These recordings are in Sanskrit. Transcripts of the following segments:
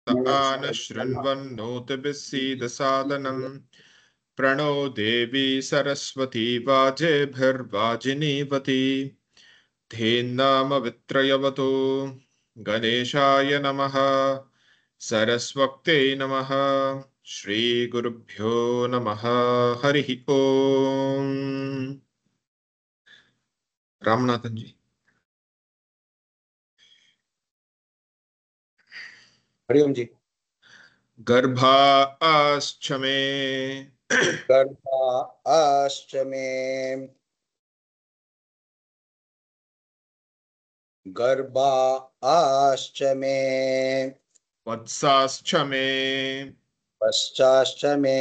न शृण्वन्नोतिभिः सीदसादनम् प्रणो देवी सरस्वती वाजेभिर्वाजिनीवती धेन्नामवित्रयवतु गणेशाय नमः सरस्वत्यै नमः श्रीगुरुभ्यो नमः हरिः ओम। रामनाथन जी। हरिओम जी। गर्भाश्च मे गर्भाश्च मे गर्भाश्च मे वत्साश्च मे वत्साश्च मे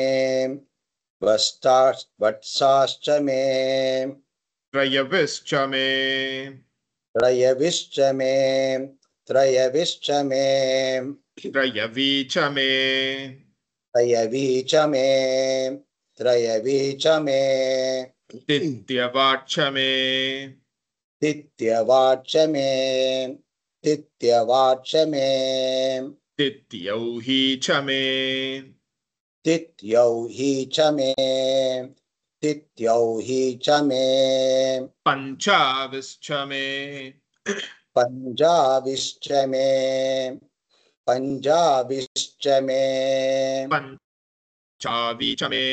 वत्साश्च मे त्रयविश्च मे त्रयविश्च मे त्रयविश्च मे त्रयवी च मे त्रयवी च मे त्रयवी च मे तित्यवाच्च मे तित्यवाच्च मे तित्यवाच्च मे तित्यौही च मे तित्यौही च मे तित्यौही च मे पञ्चाविश्च मे पञ्जाबिश्च मे पञ्जाबिश्च मे पञ्चावी च मे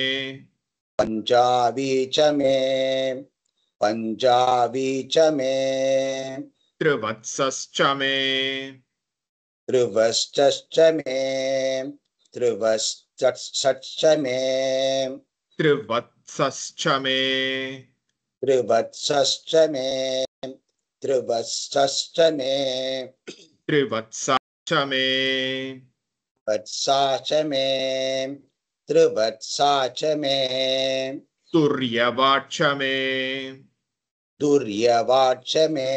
पञ्जाबी च मे पञ्जाबी च मे त्रिवत्सश्च मे त्रिवत्सश्च मे त्रिवत्सश्च मे त्रिवत्सश्च मे त्रिवत्सश्च मे त्रिवत्सश्च मे त्रिवत्सा च मे वत्सा च मे त्रिवत्सा च मे तुर्यवाच्च मे दुर्यवाच्च मे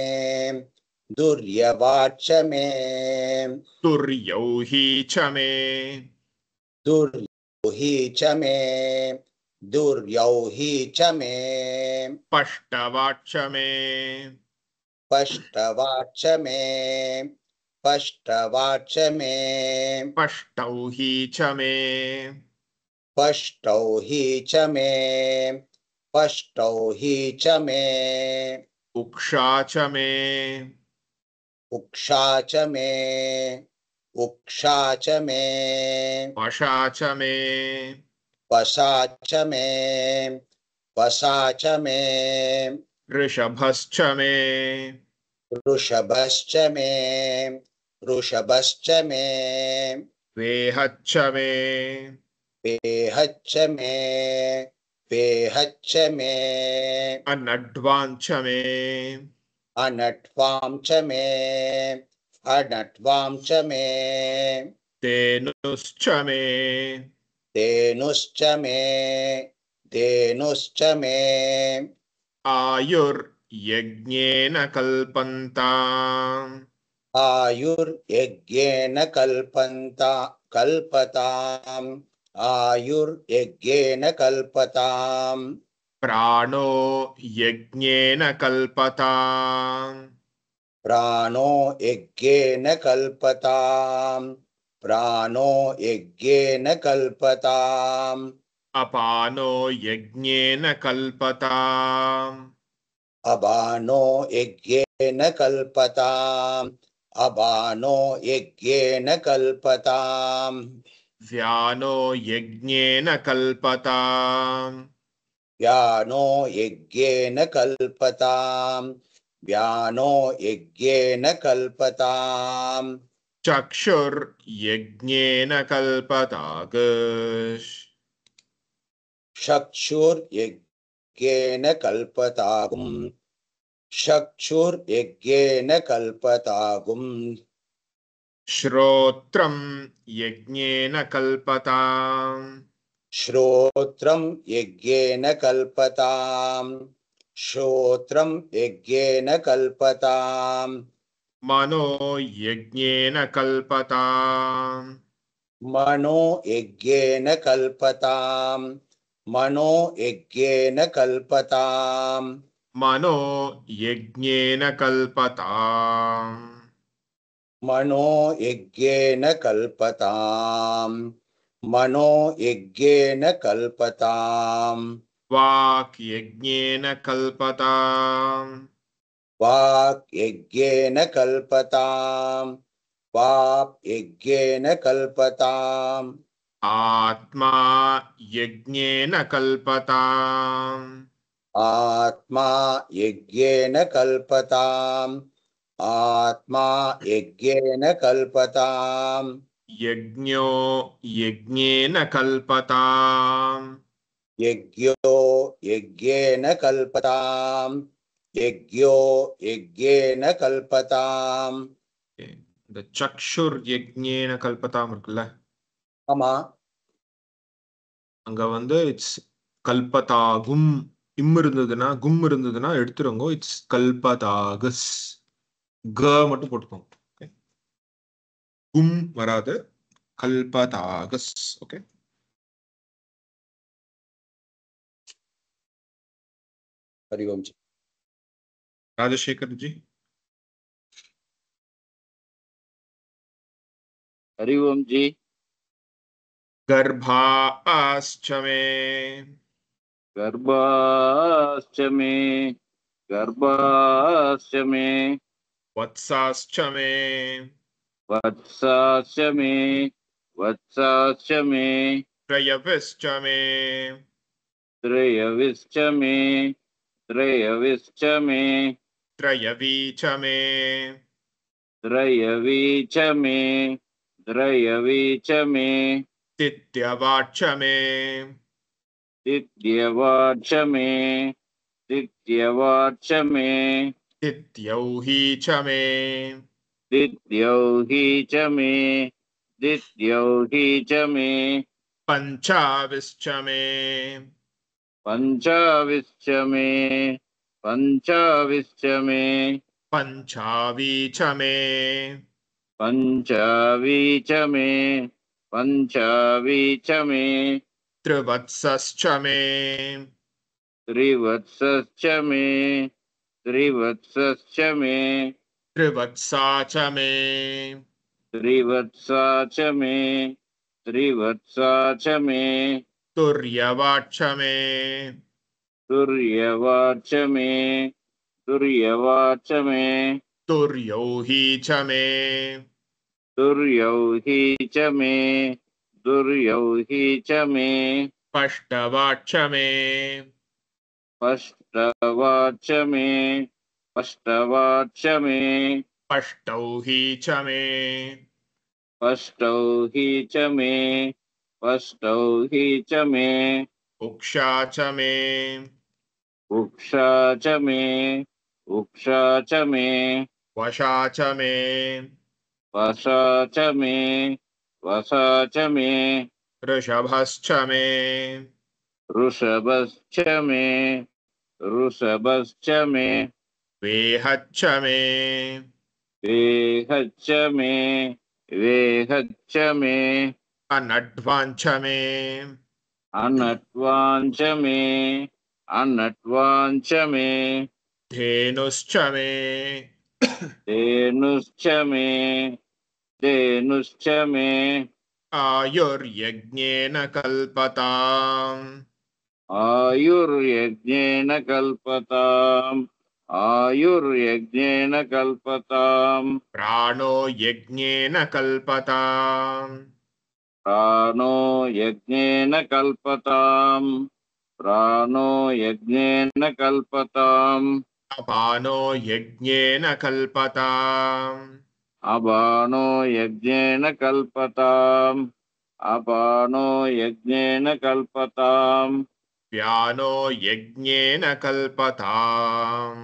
दुर्यवाच्च मे तुर्यौही च मे दुर्यौही च मे दुर्यौही च मे पष्टवाच्च मे पष्टवाच्च मे पष्टवाच्च मे पष्टौही च मे पष्टौही च मे पष्टौही च मे उक्षा च मे उक्षा च मे उक्षा च मे वशा च मे वशा च मे वशा च मे ऋषभश्च मे ऋषभश्च मे ऋषभश्च मे वेहच्च मे वेहच्च मे वेहच्च मे अनड्वाञ्च मे अनट्वां च मे अनट्वां च मे धेनुश्च मे धेनुश्च मे धेनुश्च मे आयुर्यज्ञेन कल्पन्ताम् आयुर्यज्ञेन कल्पताम् आयुर्यज्ञेन कल्पताम् प्राणो यज्ञेन कल्पताम् प्राणो यज्ञेन कल्पताम् प्राणो यज्ञेन कल्पताम् अपानो यज्ञेन कल्पताम् अबानो यज्ञेन कल्पताम् अबानो यज्ञेन कल्पताम् व्यानो यज्ञेन कल्पताम् व्यानो यज्ञेन कल्पताम् व्यानो यज्ञेन कल्पताम् चक्षुर्यज्ञेन कल्पताग चक्षुर्यज्ञेन कल्पतागुम् चक्षुर्यज्ञेन कल्पतागुम् श्रोत्रं यज्ञेन कल्पताम् श्रोत्रं यज्ञेन कल्पताम् श्रोत्रं यज्ञेन कल्पताम् मनो यज्ञेन कल्पताम् मनो यज्ञेन कल्पताम् मनो यज्ञेन कल्पताम् मनो यज्ञेन कल्पताम् मनो यज्ञेन कल्पताम् मनो यज्ञेन कल्पताम् वाक् यज्ञेन कल्पताम् वाक् यज्ञेन कल्पताम् वाक् यज्ञेन कल्पताम् आत्मा यज्ञेन कल्पताम् आत्मा यज्ञेन कल्पताम् आत्मा यज्ञेन कल्पताम् यज्ञो यज्ञेन कल्पताम् यज्ञो यज्ञेन कल्पताम् यज्ञो यज्ञेन कल्पताम् இந்த சக்ஷுர் யஜ்ஞேன கல்பதாம் இருக்குல்ல, ஆமா அங்க வந்து இட்ஸ் கல்பதாகும். இம் இருந்ததுன்னா கும் இருந்ததுன்னா எடுத்துருங்க. இட்ஸ் கல்பதாகஸ். க மட்டும் போட்டுக்கோங்க. Okay. கும் வராது, கல்பதாகஸ். ஓகே, हरि ओम जी ராஜசேகர் ஜி. हरि ओम जी गर्भाश्च मे गर्भाश्च मे गर्भाश्च मे वत्साश्च मे वत्साश्च मे वत्साश्च मे त्रयविश्च मे त्रयविश्च मे त्रयविश्च मे त्रयवी च मे त्रयवी च मे त्रयवी च मे तित्यवाच मे तित्यवाच मे तित्यवाच मे तित्यौहि च मे दिद्यौहि च मे दिद्यौहि च मे पञ्चाविश्च मे पञ्चाविश्च मे पञ्चाविश्च मे पञ्चावी च मे पञ्चावी च मे पञ्चावी च मे त्रिवत्सश्च मे त्रिवत्सश्च मे त्रिवत्सश्च मे त्रिवत्सा च मे त्रिवत्सा च मे त्रिवत्सा च मे तुर्यवाच मे तुर्यवाच मे तुर्यवाच मे तुर्यौहि च मे दुर्यौहि च मे दुर्यौहि च मे पष्टवाच मे पष्टवाच मे पष्टवाच मे पष्टौहि च मे पष्टौहि च मे पष्टौहि च मे उक्षा च मे उक्षा च मे उक्षा च मे वशा च मे वशा च मे वशा च मे ऋषभश्च मे ऋषभश्च मे ऋषभश्च मे वेहच्च मे वेहच्च मे वेहच्च मे अनड्वाञ्च मे अनट्वाञ्च मे अनट्वाञ्च मे धेनुश्च मे धेनुश्च मे धेनुश्च मे आयुर्यज्ञेन कल्पताम् आयुर्यज्ञेन कल्पताम् आयुर्यज्ञेन कल्पताम् प्राणो यज्ञेन कल्पताम् प्राणो यज्ञेन कल्पताम् प्राणो यज्ञेन कल्पताम् अपानो यज्ञेन कल्पताम् अपानो यज्ञेन कल्पताम् अपानो यज्ञेन कल्पताम् व्यानो यज्ञेन कल्पताम्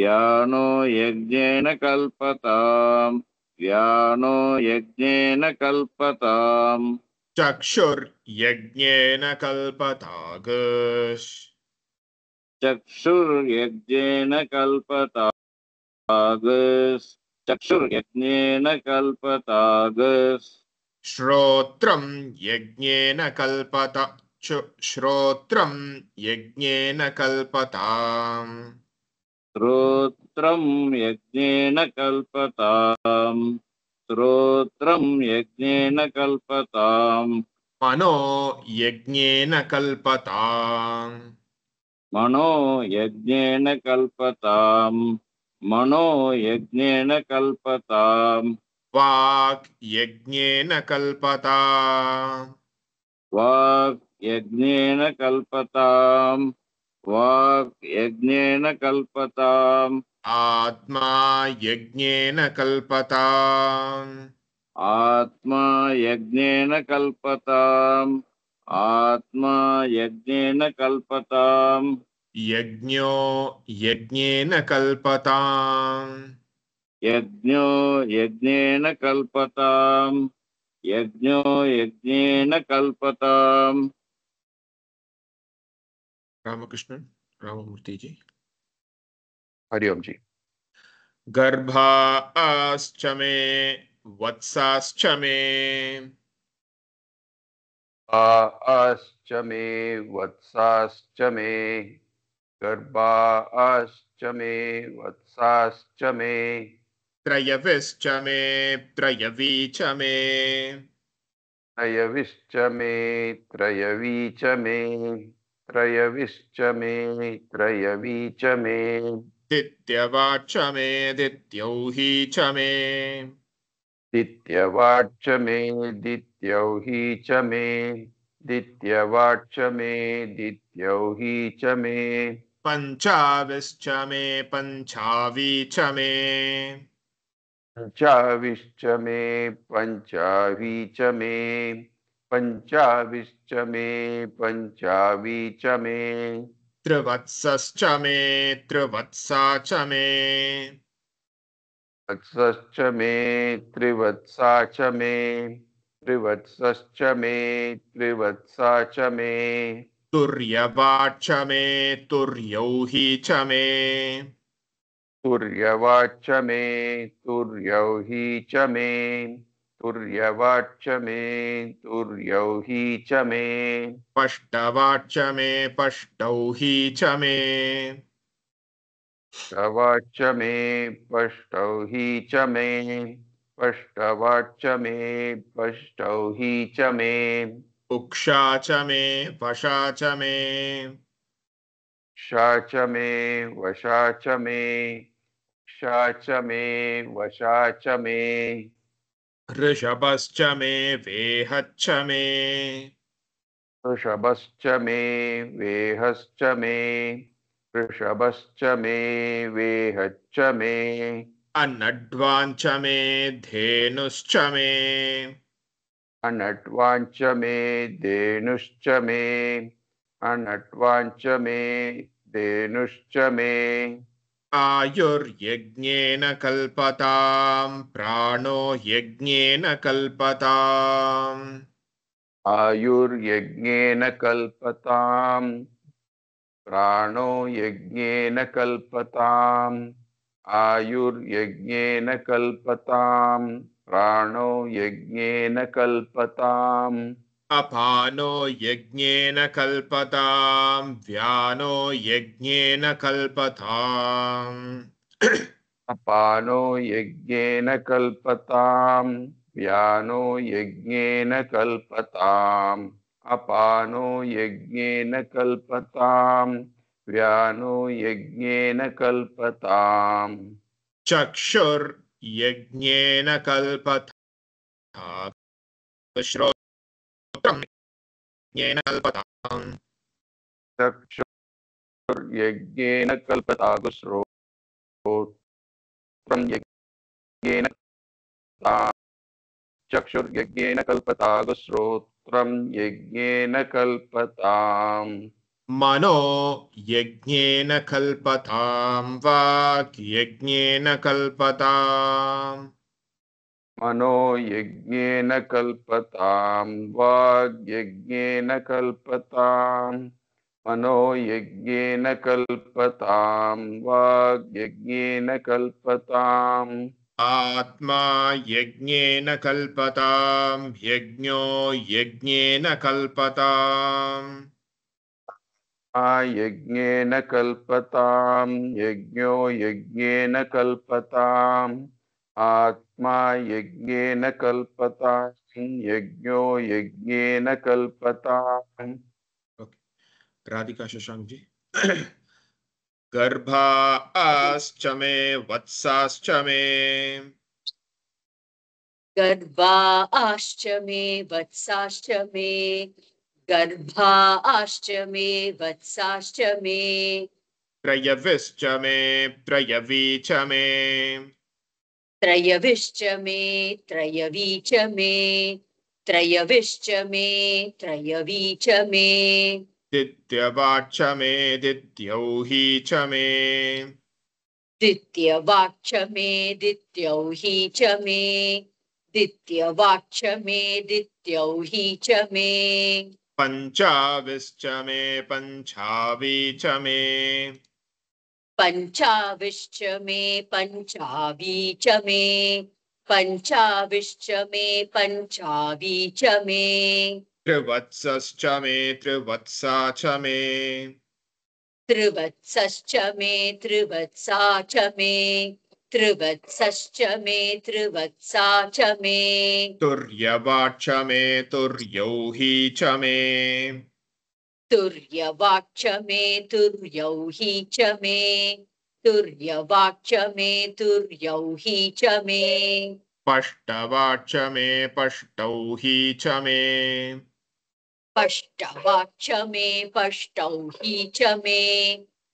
व्यानो यज्ञेन कल्पताम् व्यानो यज्ञेन कल्पताम् चक्षुर्यज्ञेन कल्पताग चक्षुर्यज्ञेन कल्पतागस् चक्षुर्यज्ञेन कल्पतागस् श्रोत्रं यज्ञेन कल्पत श्रोत्रं यज्ञेन कल्पताम् श्रोत्रं यज्ञेन कल्पताम् श्रोत्रं यज्ञेन कल्पताम् मनो यज्ञेन कल्पताम् मनो यज्ञेन कल्पताम् मनो यज्ञेन कल्पताम् वाक् यज्ञेन कल्पताम् वाक् यज्ञेन कल्पताम् वाक् यज्ञेन कल्पताम् आत्मा यज्ञेन कल्पताम् आत्मा यज्ञेन कल्पताम् आत्मा यज्ञेन कल्पताम् यज्ञो यज्ञेन कल्पताम् यज्ञो यज्ञेन कल्पताम् यज्ञो यज्ञेन कल्पताम् रामकृष्ण राममूर्ति जी। हरिओम जी। गर्भाश्च मे वत्साश्च मे आश्च मे वत्साश्च मे गर्भाश्च मे वत्साश्च मे त्रयविश्च मे त्रयवी च मे त्रयविश्च मे त्रयवी च मे त्रयविश्च मे त्रयवी च मे दित्यवाच मे दित्यौही च मे दित्यवाच मे दित्यौही च मे दित्यवाच मे दित्यौही च मे पञ्चाविश्च मे पञ्चावी च मे पञ्चाविश्च मे पञ्चावी च मे पञ्चाविश्च मे पञ्चावी च मे त्रिवत्सश्च मे त्रिवत्सा च मे वत्सश्च मे त्रिवत्सा च मे त्रिवत्सश्च मे त्रिवत्सा च मे तुर्यवाच मे तुर्यौही च मे तुर्यवाच मे तुर्यौही च मे तुर्यवाच मे तुर्यौही च मे पष्टवाच मे पष्टौही च मे पष्टवाच मे पष्टौही च मे पष्टवाच मे पष्टौही च मे उक्षा च मे वशा च मे शा च मे वशा च मे शा च मे वशा च मे ऋषभश्च मे वेहच्च मे वृषभश्च मे वेहश्च मे वृषभश्च मे वेहच्च मे अनड्वाञ्च मे धेनुश्च मे अनट्वाञ्च मे धेनुश्च मे अनट्वाञ्च मे धेनुश्च मे आयुर्यज्ञेन कल्पतां प्राणो यज्ञेन कल्पताम् आयुर्यज्ञेन कल्पताम् प्राणो यज्ञेन कल्पताम् आयुर्यज्ञेन कल्पताम् प्राणो यज्ञेन कल्पताम् अपानो यज्ञेन कल्पतां व्यानो यज्ञेन कल्पताम् अपानो यज्ञेन कल्पताम् व्यानो यज्ञेन कल्पताम् अपानो यज्ञेन कल्पताम् व्यानो यज्ञेन कल्पताम् चक्षुर्यज्ञेन कल्पता श्रोत्रं यज्ञेन कल्पताम् चक्षुर्यज्ञेन कल्पतागुश्रोत्रं यज्ञेन कल्पताम् चक्षुर्यज्ञेन कल्पतागुश्रोत्रं यज्ञेन कल्पताम् मनो यज्ञेन कल्पतां वाक् यज्ञेन कल्पताम् मनो यज्ञेन कल्पतां वाग्यज्ञेन कल्पताम् मनो यज्ञेन कल्पतां वाग्यज्ञेन कल्पताम् आत्मा यज्ञेन कल्पतां यज्ञो यज्ञेन कल्पताम् यज्ञेन कल्पतां यज्ञो यज्ञेन कल्पताम् आत्मा यज्ञेन कल्पतां यज्ञो यज्ञेन कल्पताम् राधिका शशांक जी गर्भाश्च मे वत्साश्च मे गर्भाश्च मे वत्साश्च मे गर्भाश्च मे वत्साश्च मे त्रयविश्च मे त्रयवी च मे त्रयविश्च मे त्रयवी च मे त्रयविश्च मे त्रयवी च मे दित्यवाच्च मे दित्यौही च मे दित्यवाक्ष मे दित्यौही च मे दित्यवाक्ष मे दित्यौही च मे पञ्चाविश्च मे पञ्चावी च मे पञ्चाविश्च मे पञ्चावी च मे पञ्चाविश्च मे पञ्चावी च मे त्रिवत्सश्च मे त्रिवत्सा च मे त्रिवत्सश्च मे त्रिवत्सा च मे त्रिवत्सश्च मे त्रिवत्सा च मे तुर्यवाच्च मे तुर्यौही च मे तुर्यवाक्ष मे तुर्यौही च मे तुर्यवाक्ष मे तुर्यौही च मे पष्टवाच्च मे पष्टौही च मे पष्टवाक्ष मे पष्टौही च मे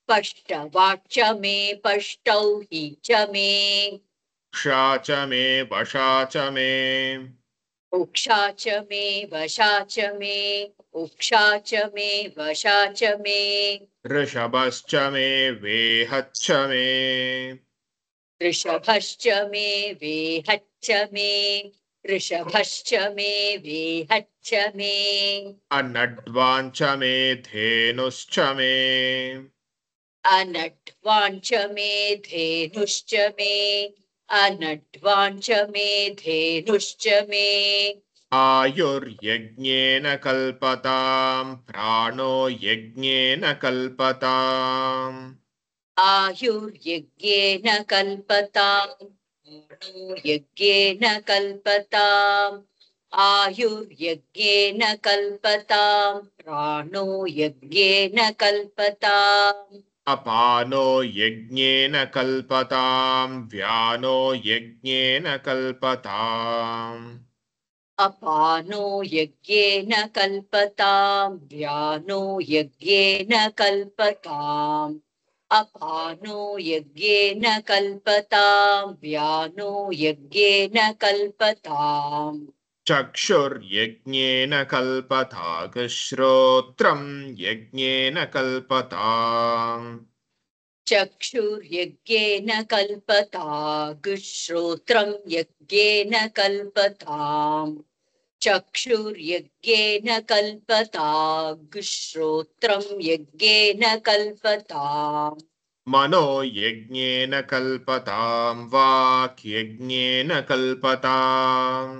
पष्टवाक्ष मे पष्टौही च मे क्षा च मे वशा च मे उक्षा च मे वशा च मे उक्षा च मे वशा च मे ऋषभश्च मे वेहच्च मे ऋषभश्च मे वेहच्च मे ऋषभश्च मे वेहच्च मे अनड्वाञ्च मे धेनुश्च मे अनड्वाञ्च मे धेनुश्च मे अनड्वाञ्च मे धेनुश्च मे आयुर्यज्ञेन कल्पतां प्राणो यज्ञेन कल्पताम् आयुर्यज्ञेन कल्पताम् यज्ञेन कल्पताम् आयुर्यज्ञेन कल्पताम् प्राणो यज्ञेन कल्पताम् अपानो यज्ञेन कल्पतां व्यानो यज्ञेन कल्पताम् अपानो यज्ञेन कल्पताम् व्यानो यज्ञेन कल्पताम् अपानो यज्ञेन कल्पताम् व्यानो यज्ञेन कल्पताम् चक्षुर्यज्ञेन कल्पता श्रोत्रं यज्ञेन कल्पताम् चक्षुर्यज्ञेन कल्पताग्श्रोत्रं यज्ञेन कल्पताम् चक्षुर्यज्ञेन कल्पताग्श्रोत्रं यज्ञेन कल्पताम् मनो यज्ञेन कल्पतां वाक् यज्ञेन कल्पताम्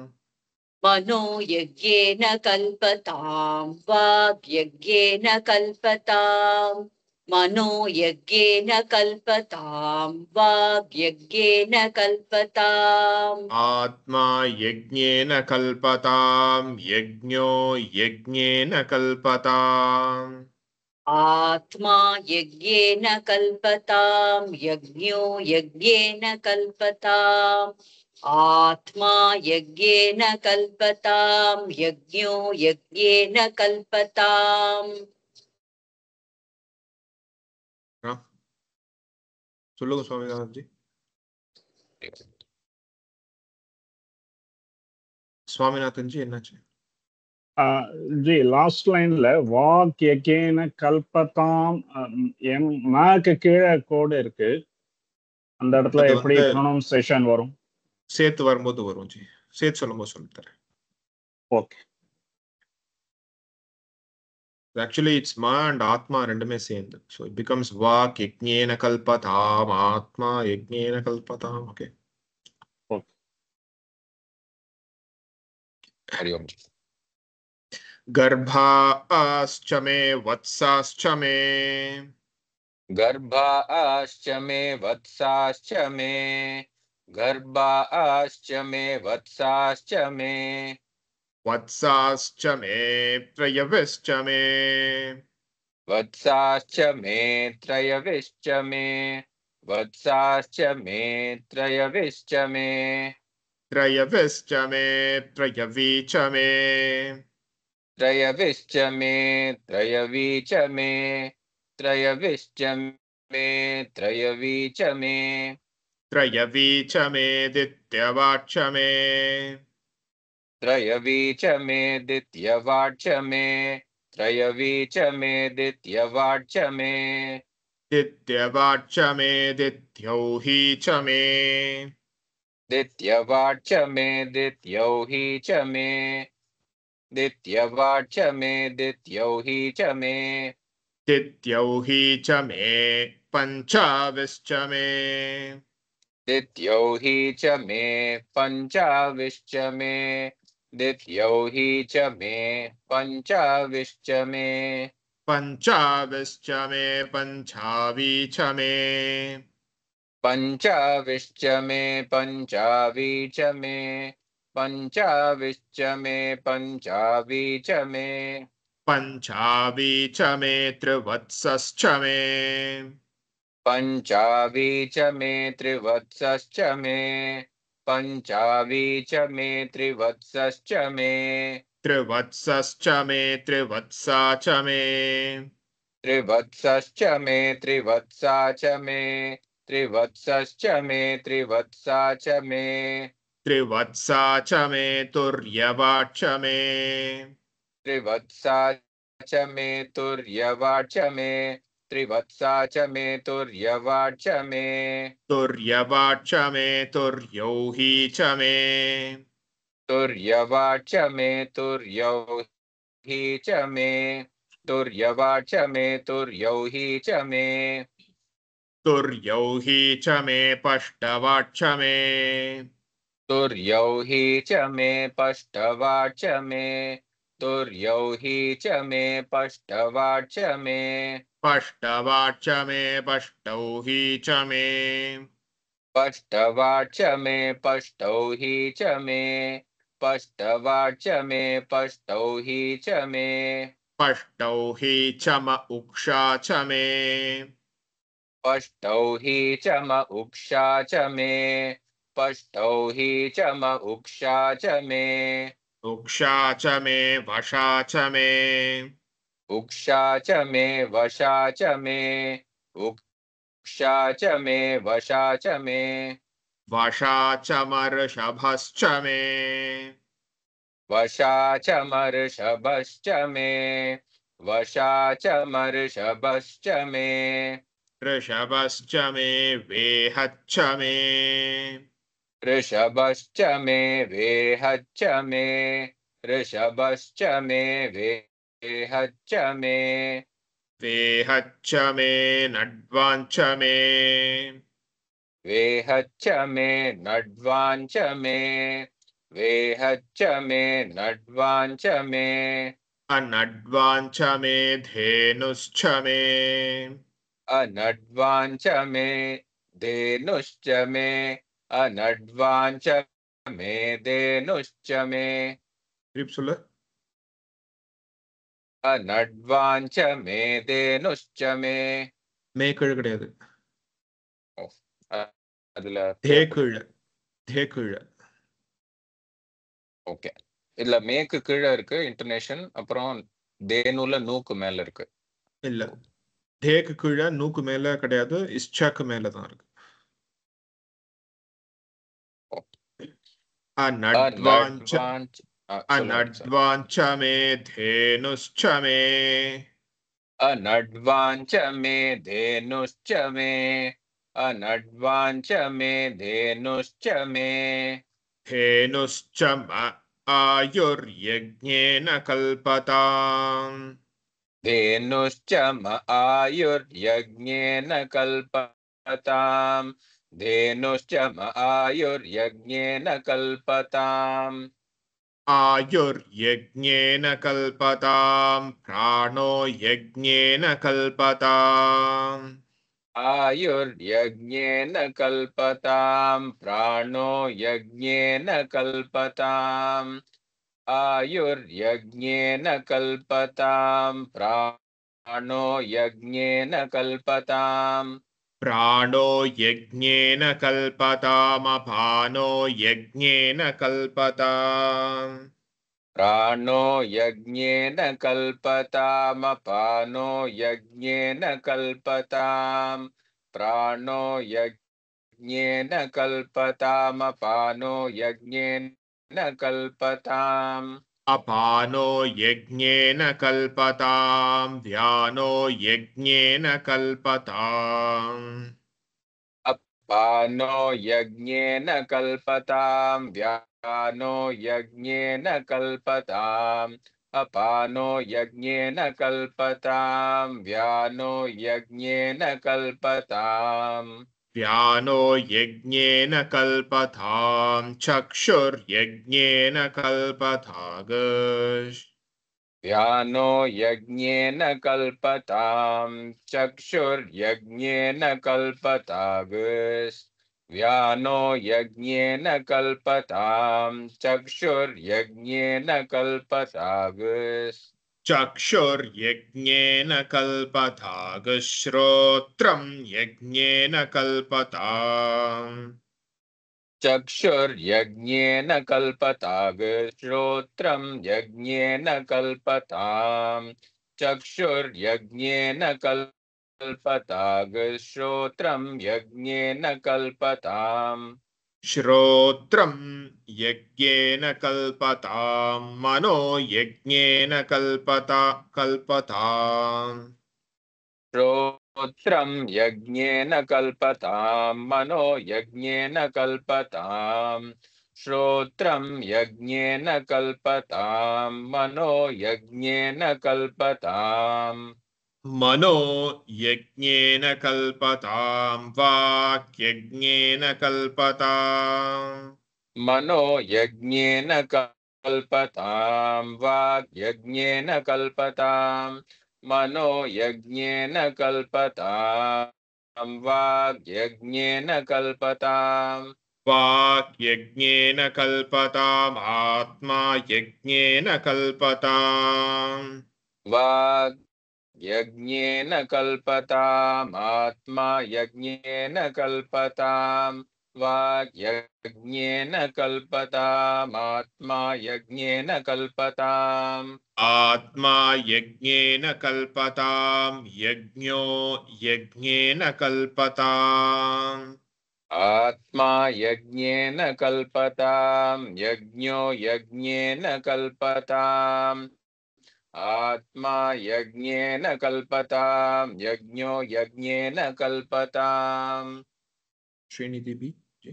मनो यज्ञेन कल्पताम् वाग्यज्ञेन कल्पताम् मनो यज्ञेन कल्पताम् वाग्यज्ञेन कल्पताम् आत्मा यज्ञेन कल्पतां यज्ञो यज्ञेन कल्पताम् आत्मा यज्ञेन कल्पताम् यज्ञो यज्ञेन कल्पताम् आत्मा यज्ञेन कल्पताम् यज्ञो यज्ञेन कल्पताम् சொல்லுங்க சுவாமிநாதன் ஜி சுவாமிநாதன் ஜி என்னாச்சு ஜி லாஸ்ட் லைன்ல வாக் எகேன கல்பதாம் மேக்கு கீழே கோடு இருக்கு அந்த இடத்துல அது எப்படி வந்து ப்ரொனவுன்சியேஷன் வரும் சேர்த்து வரும்போது வரும் ஜி சேர்த்து சொல்லும்போது சொல்லித்தரேன் okay actually it's ma and atma ரெண்டுமே சேர்ந்து so it becomes vak yajnena kalpatam atma yajnena kalpatam okay Hari ओम गर्भाश्च मे वत्साश्च मे गर्भाश्च मे वत्साश्च मे गर्भाश्च मे वत्साश्च मे वत्साश्च मे त्रयविश्च मे वत्साश्च मे त्रयविश्च मे वत्साश्च मे त्रयविश्च मे त्रयविश्च मे त्रयवी च मे त्रयविश्च मे त्रयवी च मे त्रयविश्च मे त्रयवी च मे त्रयवी च मे दित्यवाच्च मे त्रयवी च मे दित्यवाच्च मे त्रयवी च मे दित्यवाच्च मे दित्यवाच्च मे दित्यौहि च मे दित्यवाच्च मे दित्यौहि च मे दित्यवाच्च मे दित्यौहि च मे दित्यौहि च मे पञ्चाविश्च मे दित्यौहि च मे पञ्चाविश्च मे दित्यौहि च मे पञ्चाविश्च मे पञ्चाविश्च मे पञ्चावी च मे पञ्चाविश्च मे पञ्चावी च मे पञ्चाविश्च मे पञ्चावी च मे पञ्चावी च मे त्रिवत्सश्च मे पञ्चावी च मे त्रिवत्सश्च मे पञ्चावी च मे त्रिवत्सश्च मे त्रिवत्सश्च मे त्रिवत्सा च मे त्रिवत्सश्च मे त्रिवत्सा च मे त्रिवत्सश्च मे त्रिवत्सा च मे त्रिवत्सा च मे तुर्यवाच्च मे त्रिवत्सा च मे तुर्यवाच्च मे त्रिवत्सा च मे तुर्यवाच्च मे तुर्यवाच्च मे तुर्यौहि च मे तुर्यवाच्च मे तुर्यौहि च मे तुर्यवाच्च मे तुर्यौहि च मे तुर्यौहि च मे पष्टवाच्च मे तुर्यौहि च मे पष्टवाच्च मे तुर्यौहि च मे पष्टवाच्च मे पष्टवाच्च मे पष्टौहि च मे पष्टवाच्च मे पष्टौहि च मे पष्टवाच्च मे पष्टौहि च मे पष्टौहि च म उक्षा च मे पष्टौहि च म उक्षा च मे पष्टौहि च म उक्षा च मे उक्षा च मे वशा च मे उक्षा च मे वशा च मे उक्षा च मे वशा च मे वशा च मर्षभश्च मे वशा च मर्षभश्च मे वशा च मर्षभश्च मे ऋषभश्च मे वेहच्च मे ऋषभश्च मे वेहच्च मे ऋषभश्च मे वेहच्च मे वेहच्च मे नड्वाञ्च मे वेहच्च मे नड्वाञ्च मे वेहच्च मे नड्वाञ्च मे अनड्वाञ्च मे धेनुश्च मे अनड्वाञ्च मे धेनुश्च मे अनड्वाञ्च मे धेनुश्च मे திருப்பி சொல்லு अनड्वाञ्च मे धेनुश्च मे மேக்கீழ் கிடையாது அதுல தேக்கீழ் தேக்கீழ் ஓகே இதுல மேக்கு கீழே இருக்கு இன்டர்நேஷன் அப்புறம் தேனுல நூக்கு மேல இருக்கு இல்ல தேக்கு கீழே நூக்கு மேல கிடையாது இஷ்சாக்கு மேல தான் இருக்கு अनड्वाञ्च अनड्वाञ्च சொல்லுங்க சார் अनड्वाञ्च मे धेनुश्च मे अनड्वाञ्च मे धेनुश्च मे अनड्वाञ्च मे धेनुश्च मे धेनुश्च आयुर्यज्ञेन कल्पताम् धेनुश्च आयुर्यज्ञेन कल्पताम् धेनुश्च आयुर्यज्ञेन कल्पताम् आयुर्यज्ञेन कल्पताम् प्राणो यज्ञेन कल्पताम् आयुर्यज्ञेन कल्पतां प्राणो यज्ञेन कल्पताम् आयुर्यज्ञेन कल्पतां प्राणो यज्ञेन कल्पताम् प्राणो यज्ञेन कल्पतामपानो यज्ञेन कल्पताम् प्राणो यज्ञेन कल्पतामपानो यज्ञेन कल्पताम् प्राणो यज्ञेन कल्पतामपानो यज्ञेन कल्पताम् अपानो यज्ञेन कल्पताम् व्यानो यज्ञेन कल्पताम् अपानो यज्ञेन कल्पताम् व्यानो यज्ञेन कल्पताम् अपानो यज्ञेन कल्पताम् व्यानो यज्ञेन कल्पताम् व्यानो यज्ञेन कल्पताम् चक्षुर्यज्ञेन कल्पतागस् व्यानो यज्ञेन कल्पताम् चक्षुर्यज्ञेन कल्पतागस् व्यानो यज्ञेन कल्पताम् चक्षुर्यज्ञेन कल्पतागस् चक्षुर्यज्ञेन कल्पतागस् श्रोत्रम् यज्ञेन कल्पताम् चक्षुर्यज्ञेन कल्पतागस् श्रोत्रम् यज्ञेन कल्पताम् चक्षुर्यज्ञेन कल्पतागस् श्रोत्रम् यज्ञेन कल्पताम् श्रोत्रम् यज्ञेन कल्पताम् मनो यज्ञेन कल्पताम् श्रोत्रम् यज्ञेन कल्पताम् मनो यज्ञेन कल्पताम् श्रोत्रम् यज्ञेन कल्पताम् मनो यज्ञेन कल्पताम् मनो यज्ञेन कल्पताम् वाक् यज्ञेन कल्पताम् मनो यज्ञेन कल्पताम् वाक् यज्ञेन कल्पताम् मनो यज्ञेन कल्पताम् वाक् यज्ञेन कल्पताम् वाक् यज्ञेन कल्पताम् आत्मा यज्ञेन कल्पताम् वाक् यज्ञेन कल्पताम् आत्मा यज्ञेन कल्पताम् वाक् यज्ञेन कल्पताम् आत्मा यज्ञेन कल्पताम् आत्मा यज्ञेन कल्पताम् यज्ञो यज्ञेन कल्पताम् आत्मा यज्ञेन कल्पताम् यज्ञो यज्ञेन कल्पताम् आत्मा यज्ञेन कल्पताम् यज्ञो यज्ञेन कल्पताम् श्रीनिधि भी जी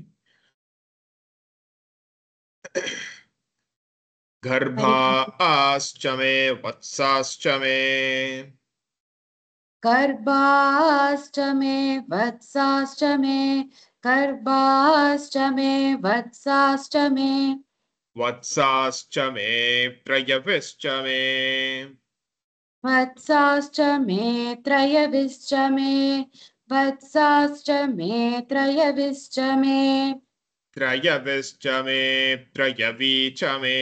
गर्भाश्च मे वत्साश्च मे गर्भाश्च मे वत्साश्च मे गर्भाश्च मे वत्साश्च मे वत्साश्च मे प्रयविश्च मे वत्साश्च मे त्रयविश्च मे वत्साश्च मे त्रयविश्च मे त्रयविश्च मे त्रयवी च मे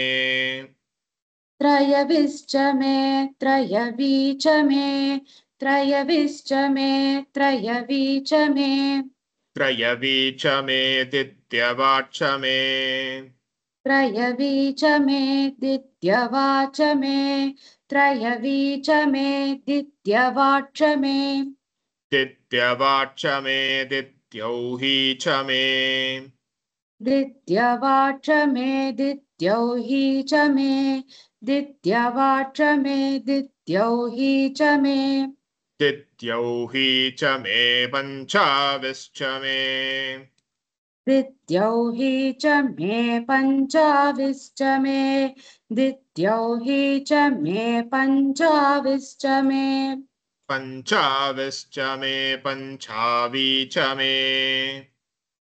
त्रयविश्च मे त्रयवी च मे त्रयविश्च मे त्रयवी च मे त्रयवी च मे दित्यवाच मे त्रयवी च मे दित्यवाच मे त्रयवी च मे दित्यवाच मे दित्यवाच मे दित्यौही च मे दित्यवाच मे दित्यौही च मे दित्यवाच मे दित्यौही च मे दित्यौही च मे पञ्चाविश्च मे दित्यौही च मे पञ्चाविश्च मे दित्यौही च मे पञ्चाविश्च मे पञ्चाविश्च मे पञ्चावी च मे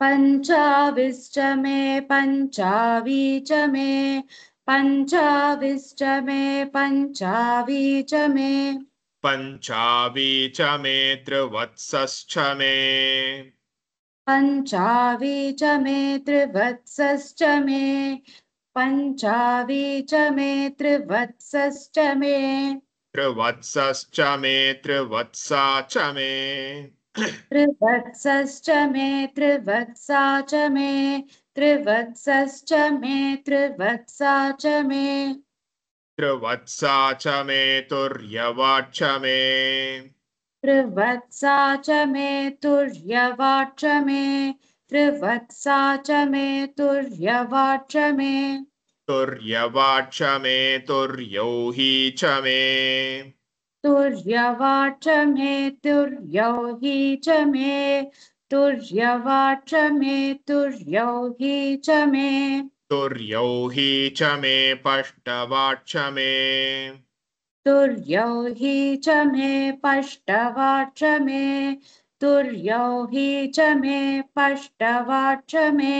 पञ्चाविश्च मे पञ्चावी च मे पञ्चाविश्च मे पञ्चावी च मे पञ्चावी च मे त्रिवत्सश्च मे पञ्चावी च मे त्रिवत्सश्च मे पञ्चावी च मे त्रिवत्सश्च मे त्रिवत्सश्च मे त्रिवत्सा च मे त्रिवत्सश्च मे त्रिवत्सा च मे त्रिवत्सश्च मे त्रिवत्सा च मे त्रिवत्सा च मे तुर्यवाच्च मे त्रिवत्सा च मे तुर्यवाच्च मे त्रिवत्सा च मे तुर्यवाच्च मे तुर्यवाच्च मे तुर्यौहि च मे तुर्यवाच्च मे तुर्यौहि च मे तुर्यवाच्च मे तुर्यौहि च मे तुर्यौहि च मे पष्टवाच्च मे तुर्यौहि च मे पष्टवाच्च मे तुर्यौहि च मे पष्टवाच्च मे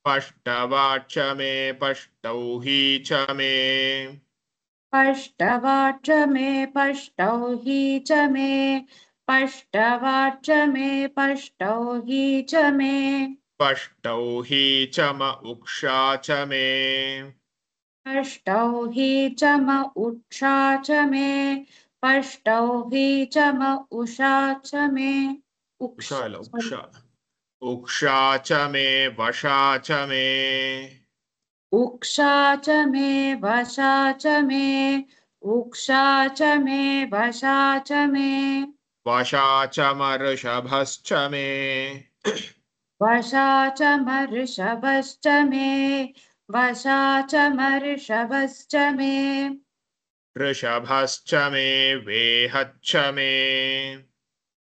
पष्टवाच्च मे पष्टौहि च मे पष्टवाच्च मे पष्टौहि च मे पष्टवाच्च मे पष्टौहि च मे पष्टौहि च म उक्षा च मे पष्टौहि च म उक्षा च मे पष्टौहि च म उषा च मे उक्षा sorry. उक्षा च मे वशा च मे उक्षा च मे वशा च मे उक्षा च मे वशा च मे वशा च मर्षभश्च मे वशा च मर्षभश्च मे वशा च मर्षभश्च मे ऋषभश्च मे वेहच्च मे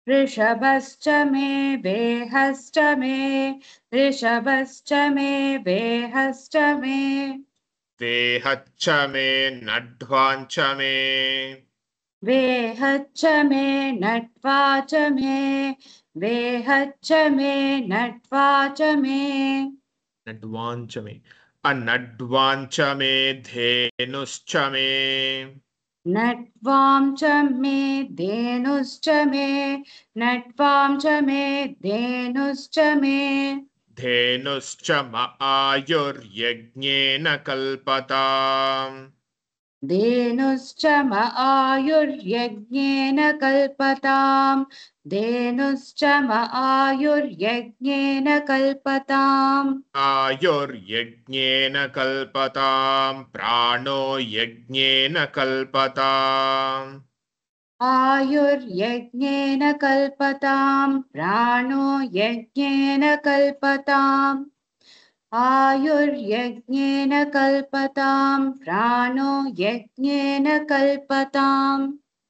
ऋषभश्च मे वेहश्च मे ऋषभश्च मे वेहश्च मे वेहच्च मे नड्वाञ्च मे वेहच्च मे नट्वा च मे वेहच्च मे नट्वा च मे नड्वाञ्च मे अनड्वाञ्च मे धेनुश्च मे नट्वां च मे धेनुश्च मे नट्वां च मे धेनुश्च मे धेनुश्च म आयुर्यज्ञेन कल्पताम् धेनुश्च म आयुर्यज्ञेन कल्पताम् धेनुश्च म आयुर्यज्ञेन कल्पताम् आयुर्यज्ञेन कल्पताम् प्राणो यज्ञेन कल्पताम् आयुर्यज्ञेन कल्पताम् प्राणो यज्ञेन कल्पताम् आयुर्यज्ञेन कल्पताम् प्राणो यज्ञेन कल्पताम्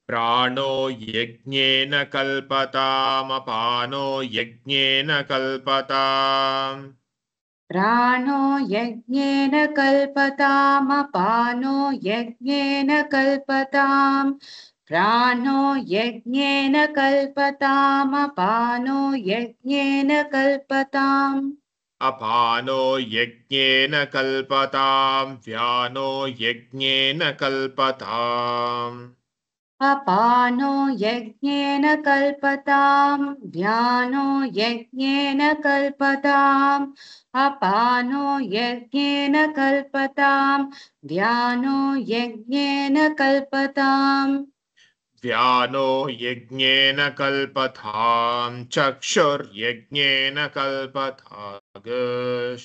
प्राणो यज्ञेन कल्पतामपानो यज्ञेन कल्पताम् प्राणो यज्ञेन कल्पतामपानो यज्ञेन कल्पताम् प्राणो यज्ञेन कल्पतामपानो यज्ञेन कल्पताम् अपानो यज्ञेन कल्पताम् व्यानो यज्ञेन कल्पताम् अपानो यज्ञेन कल्पताम् ध्यानो यज्ञेन कल्पताम् अपानो यज्ञेन कल्पताम् ध्यानो यज्ञेन कल्पताम् व्यानो यज्ञेन कल्पताम् चक्षुर्यज्ञेन कल्पतागश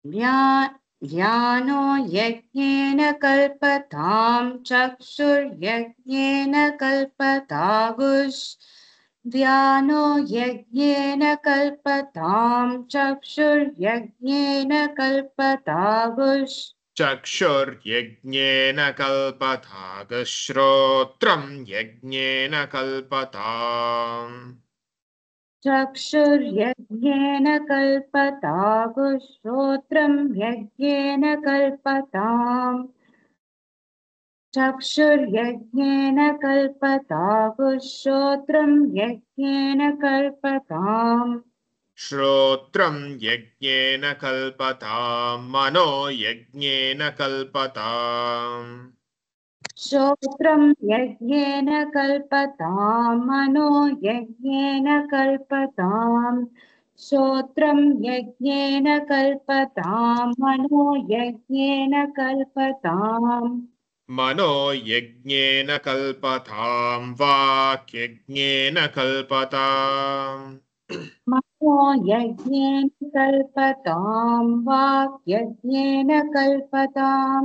ध्यानो यज्ञेन कल्पताम् चक्षुर्यज्ञेन कल्पतागुष ध्यानो यज्ञेन कल्पताम् चक्षुर्यज्ञेन कल्पतागुष चक्षुर्यज्ञेन कल्पतागश्रोत्रं यज्ञेन कल्पताम् चक्षुर्यज्ञेन कल्पतागुश्रोत्रं यज्ञेन कल्पताम् चक्षुर्यज्ञेन कल्पतागुश्रोत्रं यज्ञेन कल्पताम् श्रोत्रं यज्ञेन कल्पताम् मनो यज्ञेन कल्पताम् श्रोत्रं यज्ञेन कल्पतां मनो यज्ञेन कल्पतां श्रोत्रं यज्ञेन कल्पतां मनो यज्ञेन कल्पताम् मनो यज्ञेन कल्पतां वाक्यज्ञेन कल्पताम् मनो यज्ञेन कल्पतां वाक्यज्ञेन कल्पतां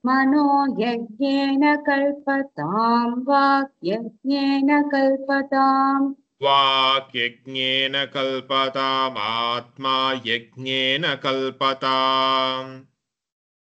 मनो यज्ञेन कल्पतां वाक्यज्ञेन कल्पताम् वाक्यज्ञेन कल्पतामात्मा यज्ञेन कल्पताम्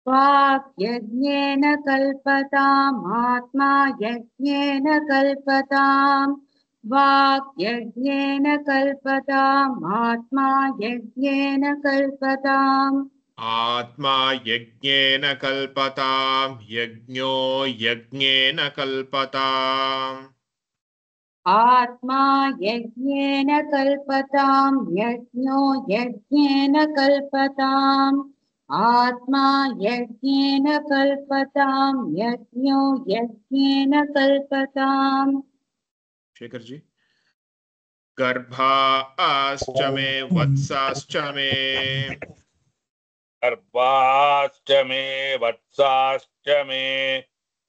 वाक्यज्ञेन कल्पतामात्मा यज्ञेन कल्पताम् वाक्यज्ञेन कल्पतामात्मा यज्ञेन कल्पताम् आत्मा यज्ञेन कल्पतां यज्ञो यज्ञेन कल्पताम् आत्मा यज्ञेन कल्पतां यज्ञो यज्ञेन कल्पताम् आत्मा यज्ञेन कल्पतां यज्ञो यज्ञेन कल्पताम् शेखर जी गर्भाश्च मे वत्साश्च मे गर्भाश्च मे वत्साश्च मे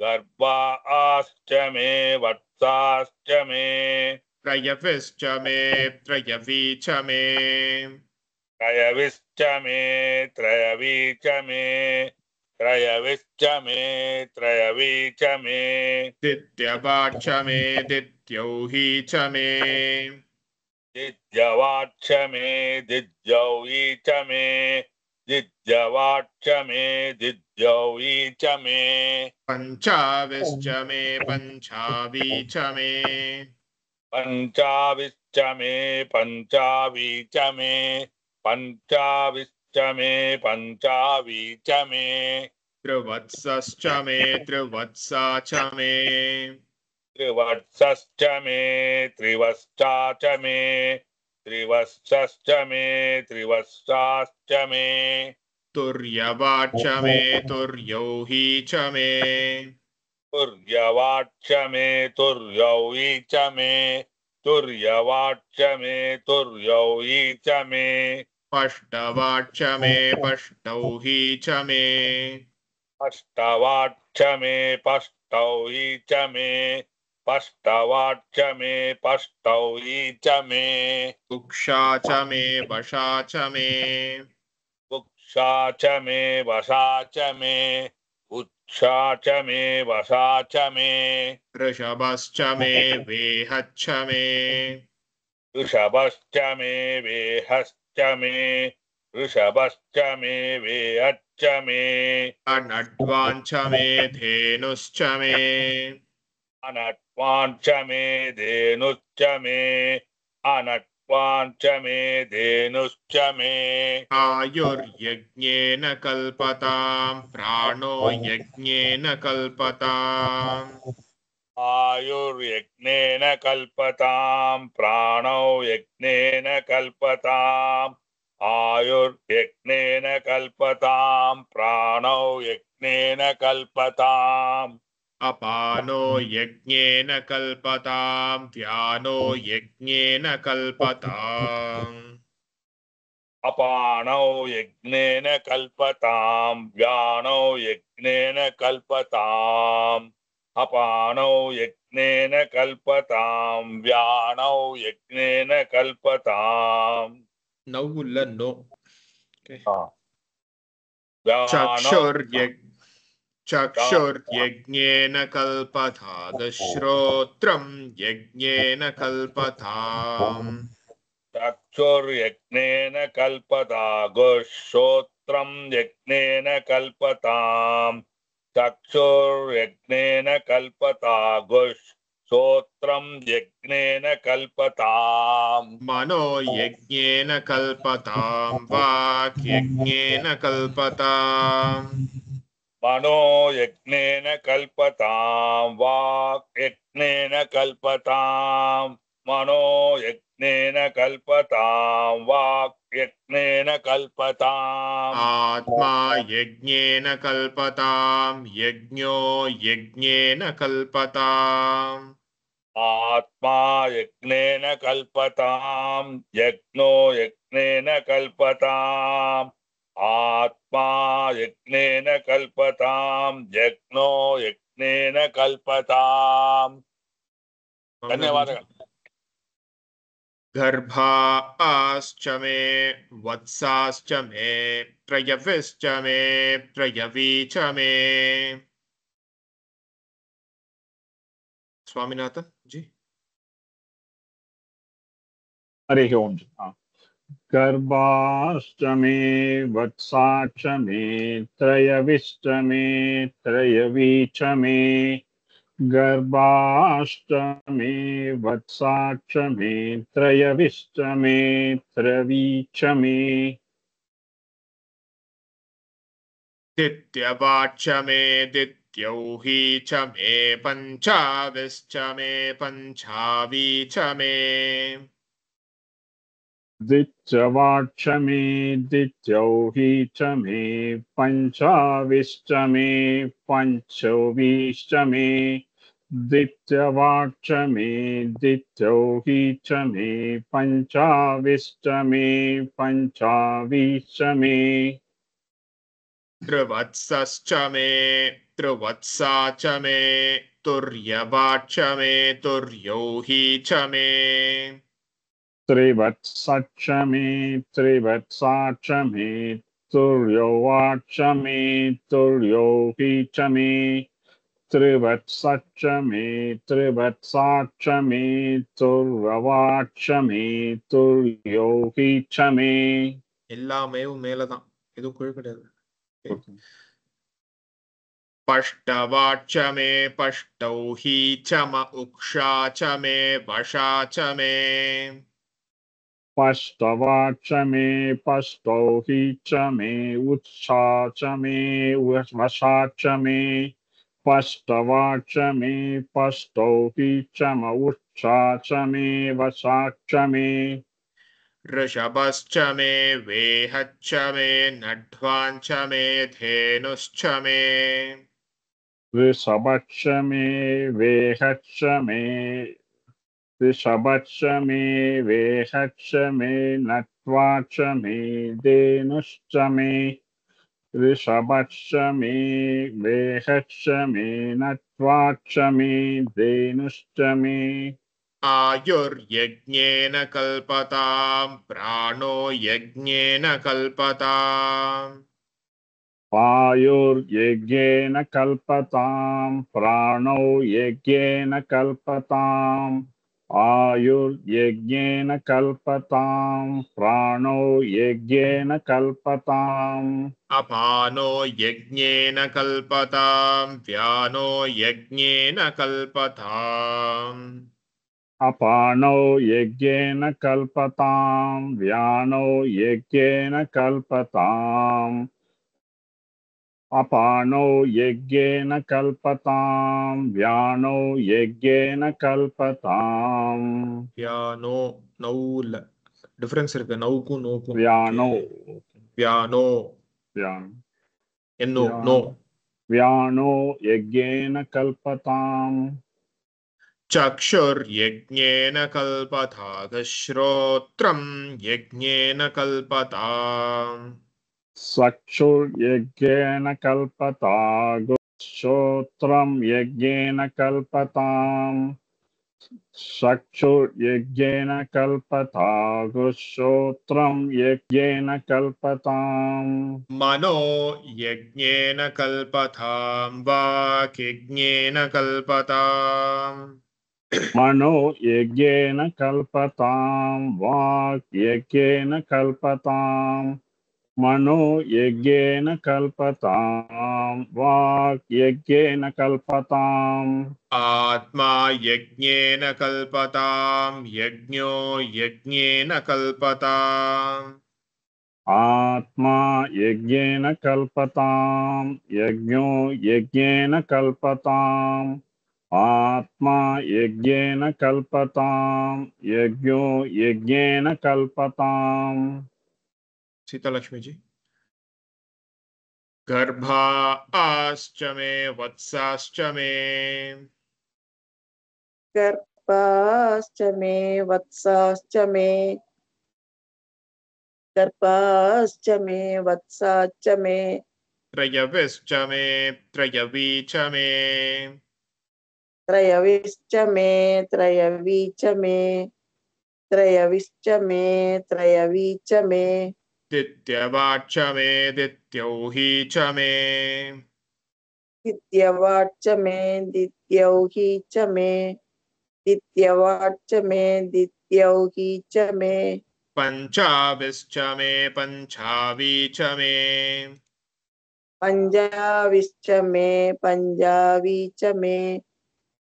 गर्भाश्च मे वत्साश्च मे त्रयविश्च मे त्रयवी च मे त्रयविश्च मे त्रयवी च मे त्रयविश्च मे त्रयवी च मे दित्यवाच्च मे दित्यौही च मे दिज्यवाच्च मे दिज्यौही च मे दिज्यवाच्च मे दिज्यौही च मे पञ्चाविश्च मे पञ्चावी च मे पञ्चाविश्च मे पञ्चावी च मे पञ्चाविश्च मे पञ्चावी च मे त्रिवत्सश्च मे त्रिवत्सा च मे त्रिवत्सश्च मे त्रिवत्सा च मे त्रिवत्सश्च मे त्रिवत्साश्च मे तुर्यवाच्च मे तुर्यौही च मे तुर्यवाच्च मे तुर्यौही च मे तुर्यवाच्च मे तुर्यौही च मे पष्टवाच्च मे पष्टौही च मे पष्टवाच्च मे पष्टौही च मे पष्टवाच्च मे पष्टौही च मे कुक्षा च मे वशा च मे कुक्षा च मे वशा च मे उच्छा च मे वशा च मे ऋषभश्च मे वेहच्च मे ऋषभश्च मे वेहश्च मे ऋषभश्च मे वेहच्च मे अनड्वाञ्च मे धेनुश्च मे अनट्वाञ्च मे धेनुश्च मे अनट्वाञ्च मे धेनुश्च मे आयुर्यज्ञेन कल्पतां प्राणो यज्ञेन कल्पताम् आयुर्यज्ञेन कल्पतां प्राणो यज्ञेन कल्पताम् आयुर्यज्ञेन कल्पतां प्राणो यज्ञेन कल्पताम् अपानो यज्ञेन कल्पतां व्यानो यज्ञेन कल्पताम् अपानौ यज्ञेन कल्पतां व्यानौ यज्ञेन कल्पताम् अपानौ यज्ञेन कल्पतां व्यानौ यज्ञेन कल्पताम् Now we'll learn no. Okay. व्यानौ चक्षुर्यज्ञेन कल्पतादश्रोत्रं यज्ञेन कल्पताम् चक्षुर्यज्ञेन कल्पता गोश्रोत्रं यज्ञेन कल्पताम् चक्षुर्यज्ञेन कल्पता गोश्रोत्रं यज्ञेन कल्पताम् मनो यज्ञेन कल्पतां वाक् यज्ञेन कल्पताम् मनो यज्ञेन कल्पतां वाक् यज्ञेन कल्पताम् मनो यज्ञेन कल्पतां वाक् यज्ञेन कल्पताम् आत्मा यज्ञेन कल्पतां यज्ञो यज्ञेन कल्पताम् आत्मा यज्ञेन कल्पतां यज्ञो यज्ञेन कल्पताम् आत्मा यज्ञेन कल्पतां यज्ञो यज्ञेन कल्पताम् धन्यवादः गर्भाश्च मे वत्साश्च मे त्रयविश्च मे त्रयवी च मे स्वामीनाथन जी हरिः ओम् गर्भाश्च मे वत्साश्च मे त्रयविश्च मे त्रयवी च मे गर्भाश्च मे वत्साश्च मे त्रयविश्च मे त्रयवी च मे दित्यवाच मे दित्यौही च मे पञ्चाविश्च मे पञ्चावी च मे दित्यवाच मे दित्यौही च मे पञ्चाविश्च मे पञ्चवीश्च मे दित्यवाच मे दित्यौही च मे पञ्चाविश्च मे पञ्चावीश्च मे त्रिवत्सश्च मे त्रिवत्सा च मे तुर्यवाच मे तुर्यौही च मे त्रिवत्सश्च मे त्रिवत्सा च मे तुर्यवाच मे तुर्यौही च मे त्रिवत्सश्च मे त्रिवत्सा च मे तुर्यवाच मे तुर्यौही च मे எல்லாமே மேலதான் எதுவும் குழு கிடையாது पष्टवाच मे पष्टौही च म उक्षा च मे वशा च मे पष्टवाच मे पष्टौही च मे उत्सा च मे वशा च मे पष्टवाच मे पष्टौही च म उत्सा च मे वशा च मे ऋषभश्च मे वेहच्च मे नड्वाञ्च मे धेनुश्च मे ऋषभश्च मे वेहच्च मे ऋषभश्च मे वेहच्च मे नट्वा च मे धेनुश्च मे ऋषभश्च मे वेहच्च मे नट्वा च मे धेनुश्च मे आयुर्यज्ञेन कल्पतां प्राणो यज्ञेन कल्पताम् आयुर्यज्ञेन कल्पतां प्राणो यज्ञेन कल्पताम् आयुर्यज्ञेन कल्पतां प्राणो यज्ञेन कल्पताम् अपानो यज्ञेन कल्पतां व्यानो यज्ञेन कल्पताम् अपानो यज्ञेन कल्पतां व्यानो यज्ञेन कल्पताम् अपानो यज्ञेन कल्पतां व्यानो यज्ञेन कल्पताम् व्यानो नौल डिफरेंस இருக்கு நௌக்கும் நோக்கும் व्यानो व्यानो व्यानो என்னோ நோ व्यानो यज्ञेन कल्पताम् चक्षुर्यज्ञेन कल्पतागश्रोत्रं यज्ञेन कल्पताम् चक्षुर्यज्ञेन कल्पता श्रोत्रं यज्ञेन कल्पताम् चक्षुर्यज्ञेन कल्पता श्रोत्रं यज्ञेन कल्पताम् मनो यज्ञेन कल्पतां वाक् यज्ञेन कल्पताम् मनो यज्ञेन कल्पतां वाक् यज्ञेन कल्पताम् मनो यज्ञेन कल्पतां वाक् यज्ञेन कल्पताम् आत्मा यज्ञेन कल्पतां यज्ञो यज्ञेन कल्पताम् आत्मा यज्ञेन कल्पतां यज्ञो यज्ञेन कल्पताम् आत्मा यज्ञेन कल्पताम् यज्ञो यज्ञेन कल्पताम् सीता लक्ष्मी जी। गर्भाश्च मे वत्साश्च मे गर्भाश्च मे वत्साश्च मे गर्भाश्च मे वत्साश्च मे त्रयविश्च मे त्रयवी च मे त्रयविश्च मे त्रयवी च मे त्रयविश्च मे त्रयवी च मे दित्यवाच्च मे दित्यौही च मे दित्यवाच्च मे दित्यौही च मे दित्यवाच्च मे दित्यौही च मे पञ्चाविश्च मे पञ्चावी च मे पञ्जाविश्च मे पञ्जावी च मे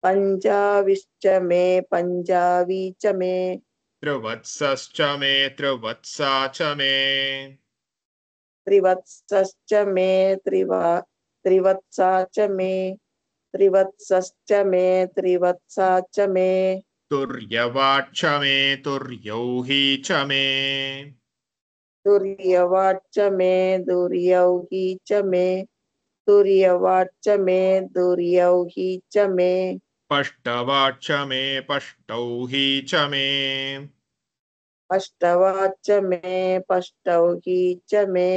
पञ्जाविश्च मे पञ्जावी च मे त्रिवत्सश्च मे त्रिवत्सा च मे त्रिवत्सश्च मे त्रिवत्सा च मे त्रिवत्सश्च मे त्रिवत्सा च मे तुर्यवाच्च मे तुर्यौही च मे दुर्यवाच्च मे दुर्यौही च मे दुर्यवाच्च मे दुर्यौही च मे पष्टवाच्च मे पष्टौही च मे पष्टवाच्च मे पष्टौही च मे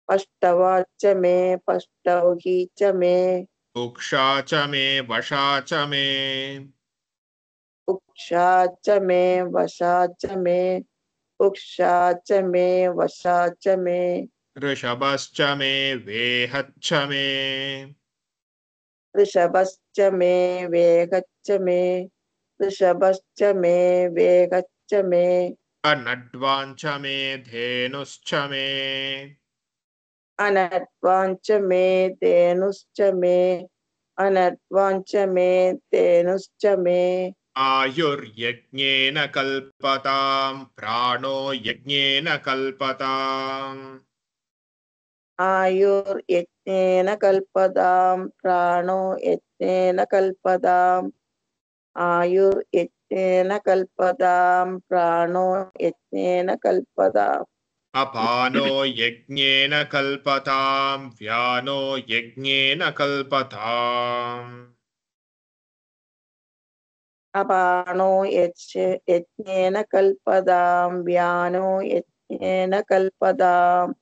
पष्टवाच्च मे पष्टौही च मे उक्षा च मे वशा च मे उक्षा च मे वशा च मे उक्षा च मे वशा च मे ऋषभश्च मे वेहच्च मे ऋषभश्च मे वेगच्च मे ऋषभश्च मे वेगच्च मे अनड्वाञ्च मे धेनुश्च मे अनड्वाञ्च मे धेनुश्च मे अनड्वाञ्च मे धेनुश्च मे आयुर्यज्ञेन कल्पताम् प्राणो यज्ञेन कल्पताम् आयुर्यज्ञेन कल्पतां प्राणो यज्ञेन कल्पताम् आयुर्यज्ञेन कल्पतां प्राणो यज्ञेन कल्पताम् अपानो यज्ञेन कल्पताम् व्यानो यज्ञेन कल्पताम् अपानो यज्ञेन कल्पतां व्यानो यज्ञेन कल्पताम्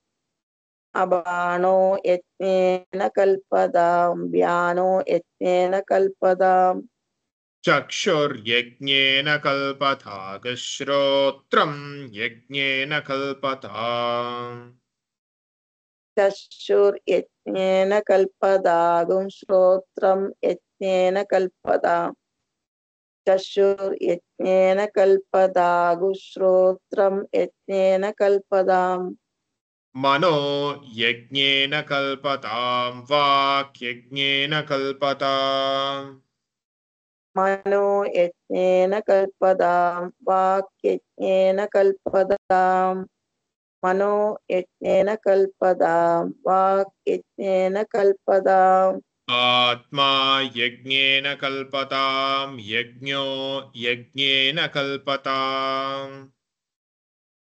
अबाणो यज्ञेन कल्पतां व्यानो यज्ञेन कल्पताम् चक्षुर्यज्ञेन कल्पतागश्रोत्रम् यज्ञेन कल्पताम् चक्षुर्यज्ञेन कल्पतागुं श्रोत्रं यज्ञेन कल्पताम् चक्षुर्यज्ञेन कल्पतागुश्रोत्रं यज्ञेन कल्पताम् मनो यज्ञेन कल्पताम् वाक् यज्ञेन कल्पताम् मनो यज्ञेन कल्पतां वाक् यज्ञेन कल्पताम् मनो यज्ञेन कल्पतां वाक् यज्ञेन कल्पताम् आत्मा यज्ञेन कल्पताम् यज्ञो यज्ञेन कल्पताम्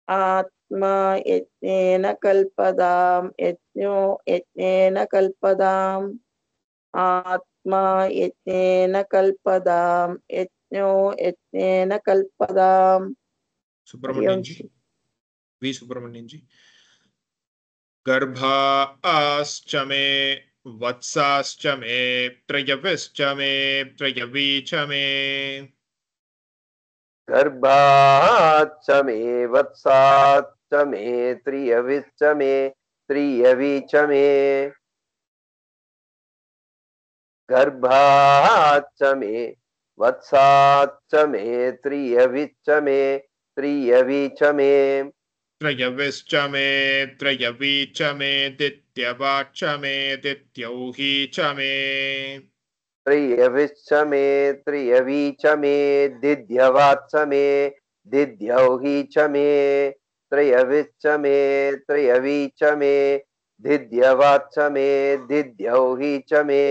आत्मा यज्ञेन कल्पतां यज्ञो यज्ञेन कल्पताम् आत्मा यज्ञेन कल्पतां यज्ञो यज्ञेन कल्पताम् सुब्रमण्यन जी, वी सुब्रमण्यन जी। गर्भाश्च मे वत्साश्च मे त्रयविश्च मे त्रयवी च मे गर्भाच्च मे वत्साच्च मे त्रियविच्च मे त्रियवी च मे गर्भाच्च मे वत्साच्च मे त्रियविच्च मे त्रियवी च मे त्रयविश्च मे त्रयवी च मे दित्यवाच्च मे दित्यौही च मे त्रियविच्च मे त्रियवी च मे दिद्यवाच्च मे दिद्यौही च मे त्रयविच्च मे त्रियवी च मे दिद्यवाच्च मे दिद्यौही च मे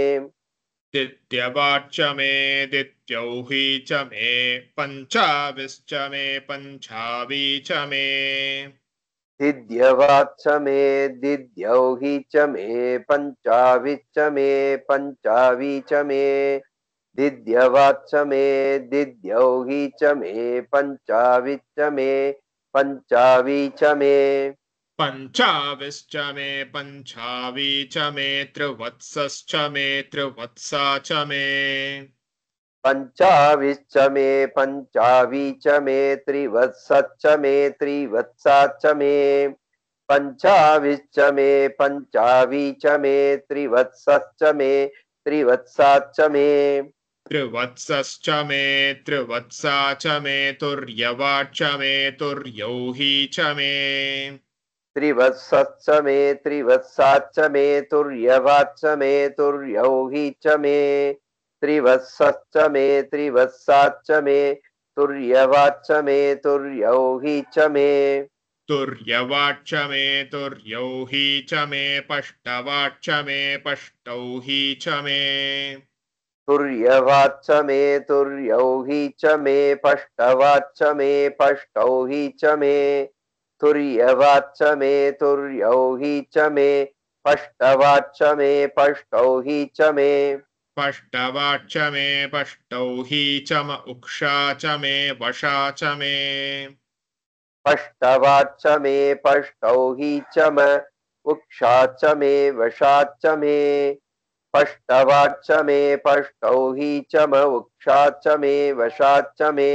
दिद्यवाच्च मे दित्यौहि च मे पञ्चाविश्च मे पञ्चावी च मे दिद्यवाच्च मे दिद्यौहि च मे पञ्चाविच्च मे पञ्चावी च मे दिद्यवाच्च मे दिद्यौहि च मे पञ्चाविच्च मे पञ्चावी च मे पञ्चाविश्च मे पञ्चावी च मे त्रिवत्सश्च मे त्रिवत्सा च मे पञ्चाविश्च मे पञ्चावी च मे त्रिवत्सच्च मे त्रिवत्साच्च मे पञ्चाविश्च मे पञ्चावी च मे त्रिवत्सच्च मे त्रिवत्साच्च मे त्रिवत्सश्च मे त्रिवत्सा च मे तुर्यवाच्च मे तुर्यौहि च मे त्रिवत्सच्च मे त्रिवत्साच्च मे तुर्यवाच्च मे तुर्यौहि च मे त्रिवत्सच्च मे त्रिवत्साच्च मे तुर्यवाच्च मे तुर्यौहि च मे तुर्यवाच्च मे तुर्यौहि च मे पष्टवाच्च मे पष्टौहि च मे तुर्यवाच्च मे तुर्यौहि च मे पष्टवाच्च मे पष्टौहि च मे तुर्यवाच्च मे तुर्यौहि च मे पष्टवाच्च मे पष्टौहि च मे पष्टवाच्च मे पष्टौहि च म उक्षा च मे वशा च मे पष्टवाच्च मे पष्टौहि च म उक्षाच्च मे वशाच्च मे पष्टवाच्च मे पष्टौहि च म उक्षाच्च मे वशाच्च मे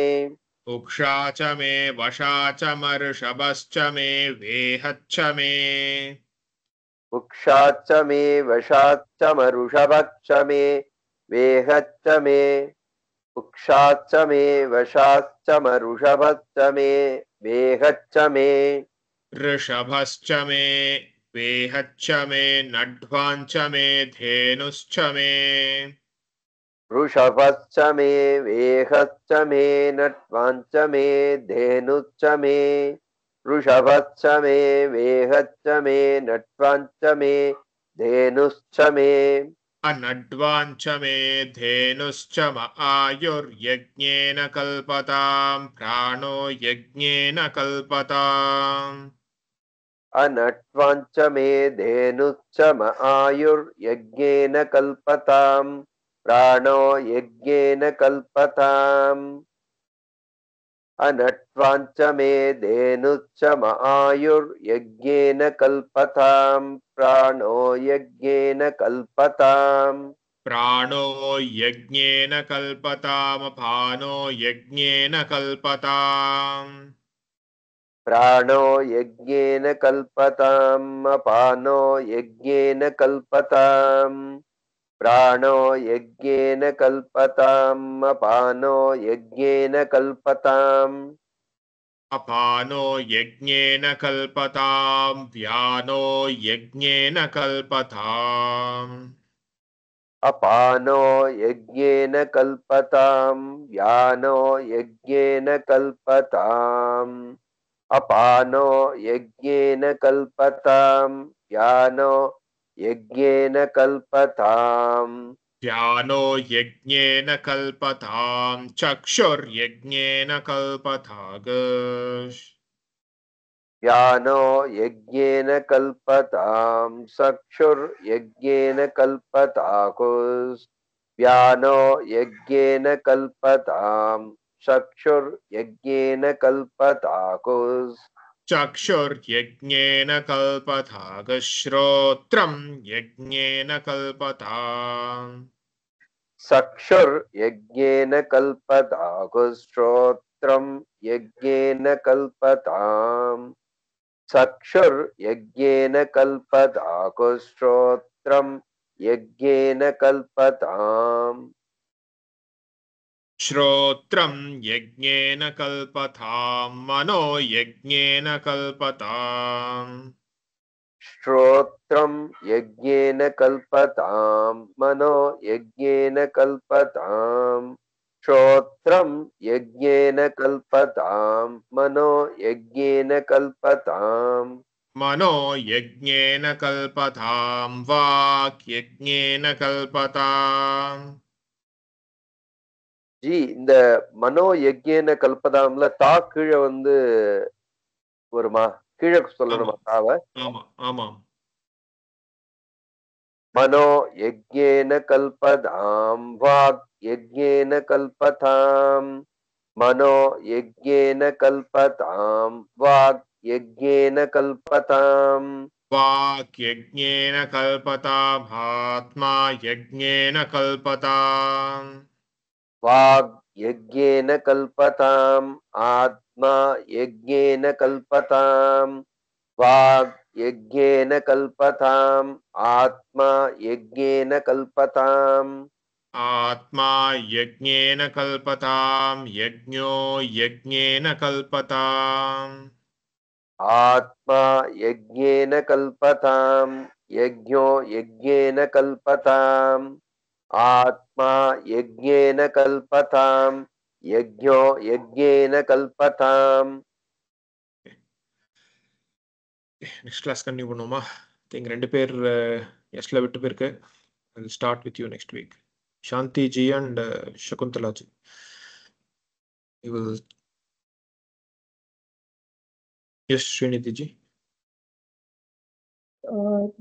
उक्षा च मे वशा च मर्षभश्च मे वेहच्च मे उक्षाच्च मे वशाच्च मरुषभच्च मे वेहच्च मे उक्षाच्च मे वशाच्च मरुषभच्च मे वेहच्च मे ऋषभश्च मे वेहच्च मे नड्वाञ्च मे धेनुश्च मे वृषभश्च मे वेहच्च मे नट्वाञ्च मे धेनुश्च मे वृषभश्च मे वेहच्च मे नट्वाञ्च मे धेनुश्च मे अनड्वाञ्च मे धेनुश्च म आयुर्यज्ञेन कल्पतां प्राणो यज्ञेन कल्पताम् अनट्वाञ्च मे धेनुश्च म आयुर्यज्ञेन कल्पताम् प्राणो यज्ञेन कल्पताम् अनट्वाञ्च मे धेनुश्च म आयुर्यज्ञेन कल्पताम् प्राणो यज्ञेन कल्पताम् प्राणो यज्ञेन कल्पतामपानो यज्ञेन कल्पताम् प्राणो यज्ञेन कल्पताम् अपानो यज्ञेन कल्पताम् प्राणो यज्ञेन कल्पताम् अपानो यज्ञेन कल्पताम् अपानो यज्ञेन कल्पताम् व्यानो यज्ञेन कल्पताम् अपानो यज्ञेन कल्पताम् व्यानो यज्ञेन कल्पताम् अपानो यज्ञेन कल्पताम् व्यानो यज्ञेन कल्पताम् व्यानो यज्ञेन कल्पताम् चक्षुर्यज्ञेन कल्पताग व्यानो यज्ञेन कल्पताम् चक्षुर्यज्ञेन कल्पताकुस् व्यानो यज्ञेन कल्पताम् चक्षुर्यज्ञेन कल्पताकुस् चक्षुर्यज्ञेन कल्पताग श्रोत्रम् यज्ञेन कल्पताम् चक्षुर्यज्ञेन कल्पताकुस् श्रोत्रम् यज्ञेन कल्पताम् चक्षुर्यज्ञेन कल्पताकुस् श्रोत्रम् यज्ञेन कल्पताम् श्रोत्रम् यज्ञेन कल्पताम् मनो यज्ञेन कल्पताम् श्रोत्रम् यज्ञेन कल्पताम् मनो यज्ञेन कल्पताम् श्रोत्रम् यज्ञेन कल्पताम् मनो यज्ञेन कल्पताम् मनो यज्ञेन कल्पतां वाक् यज्ञेन कल्पताम् ஜி இந்த மனோ யஜ்ஞேன கல்பதாம்ல தா கீழே வருமா? கீழே சொல்லணுமா தாவ? ஆமா ஆமாம். மனோ யஜ்ஞேன கல்பதாம் வாக் யஜ்ஞேன கல்பதாம் மனோ யஜ்ஞேன கல்பதாம் வாக் யஜ்ஞேன கல்பதாம் वाक् यज्ञेन कल्पताम् आत्मा यज्ञेन कल्पताम् वाग् यज्ञेन कल्पताम् आत्मा यज्ञेन कल्पताम् वाग् यज्ञेन कल्पताम् आत्मा यज्ञेन कल्पताम् आत्मा यज्ञेन कल्पताम् यज्ञो यज्ञेन कल्पताम् आत्मा यज्ञेन कल्पताम् यज्ञो यज्ञेन कल्पताम् आत्मा यज्ञेन कल्पताम् यज्ञो यज्ञेन कल्पताम्. next class continue பண்ணுமா? think ரெண்டு பேர் எஸ்ல விட்டு போயிருக்கு. I will start with you next week. Shanti ji and Shakuntala ji. You will. Yes, Srinidhi ji.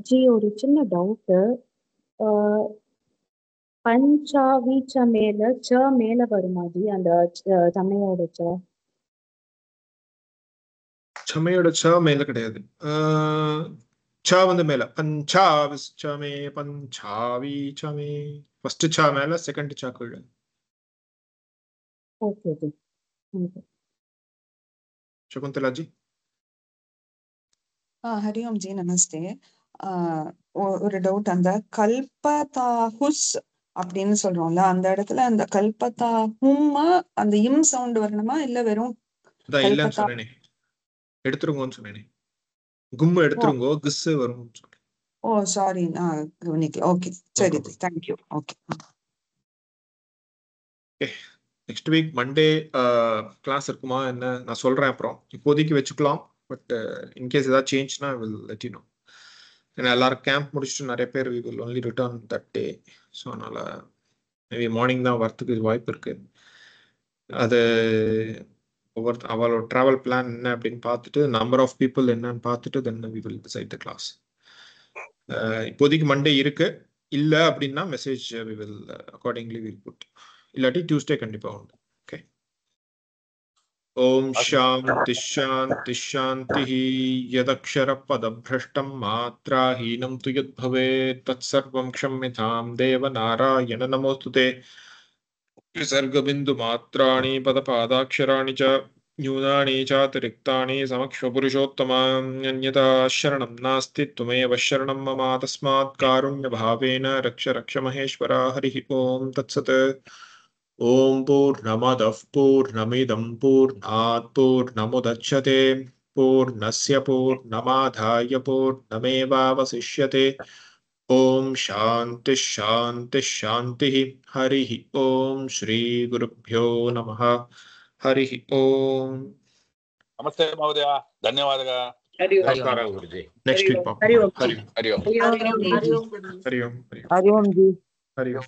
G ஒரு சின்ன டவுட். பஞ்சாவீச்ச மேல ச மேல வருமா ஜி அந்த சமையோட ச? சமையோட ச மேல கிடையாது. ச மேல பஞ்சாவிச்சமே பஞ்சாவீச்சமே ஃபர்ஸ்ட் ச மேல செகண்ட் ச கீழே. ஓகே ஜி. शकुंतला जी. ஹரி ஓம் ஜி நமஸ்தே. ஒரு டவுட், அந்த கல்பதாஹுஸ் அப்படின்னு சொல்றோம்ல, அந்த இடத்துல அந்த கல்பதாஹும் அந்த இம் சவுண்ட் வரணுமா இல்ல வெறும் இல்லன்னு சொன்னேனே, எடுத்துருங்கன்னு சொன்னேனே, கும் எடுத்துருங்கோ, கிஸ் வரும். ஓ சாரி, நான் கவனிக்கல. ஓகே சரி, thank you. Okay next week Monday class இருக்குமா என்ன நான் சொல்றேன். அப்புறம் இப்போதைக்கு வச்சுக்கலாம். பட் இன்கேஸ் ஏதாவது சேஞ்ச்னா I will let you know. ஏன்னா எல்லாரும் கேம்ப் முடிச்சுட்டு நிறைய பேர் we will only return that day. So அதனால மேபி மார்னிங் தான் வரத்துக்கு வாய்ப்பு இருக்கு. அது அவளோட ட்ராவல் பிளான் என்ன அப்படின்னு பார்த்துட்டு, நம்பர் ஆஃப் பீப்புள் என்னன்னு பார்த்துட்டு then we will decide the class. இப்போதைக்கு மண்டே இருக்கு. இல்லை அப்படின்னா message we will accordingly will put. இல்லாட்டி டியூஸ்டே கண்டிப்பா உண்டு. ஓகே. ஓம் சாந்தி சாந்தி சாந்தி. யதக்ஷர பதப்ரஷ்டம் மாத்ராஹீனம் து யத் பவேத் தத் சர்வம் க்ஷம்யதாம் தேவ நாராயண நமோஸ்துதே. விசர்கபிந்து மாத்ராணி பதபாதாக்ஷராணி ச न्यूनानि चातिरिक्तानि समक्ष पुरुषोत्तमं अन्यथा शरणं नास्ति त्वमेव शरणं मम तस्मात् कारुण्यभावेन रक्ष रक्ष महेश्वर. हरिः ओम तत्सत्. ओम पूर्णमदः पूर्णमिदं पूर्णात् पूर्णमुदच्यते पूर्णस्य पूर्णमादाय पूर्णमेवावशिष्यते. ओम शांति शांति शांति. हरिः ओम श्री गुरुभ्यो नमः. हरि ओम. नमस्ते महोदय, धन्यवादः. नमस्कार गुरुजी. नेक्स्ट वीक हरि ओम. हरि ओम. हरि ओम जी. हरि ओम.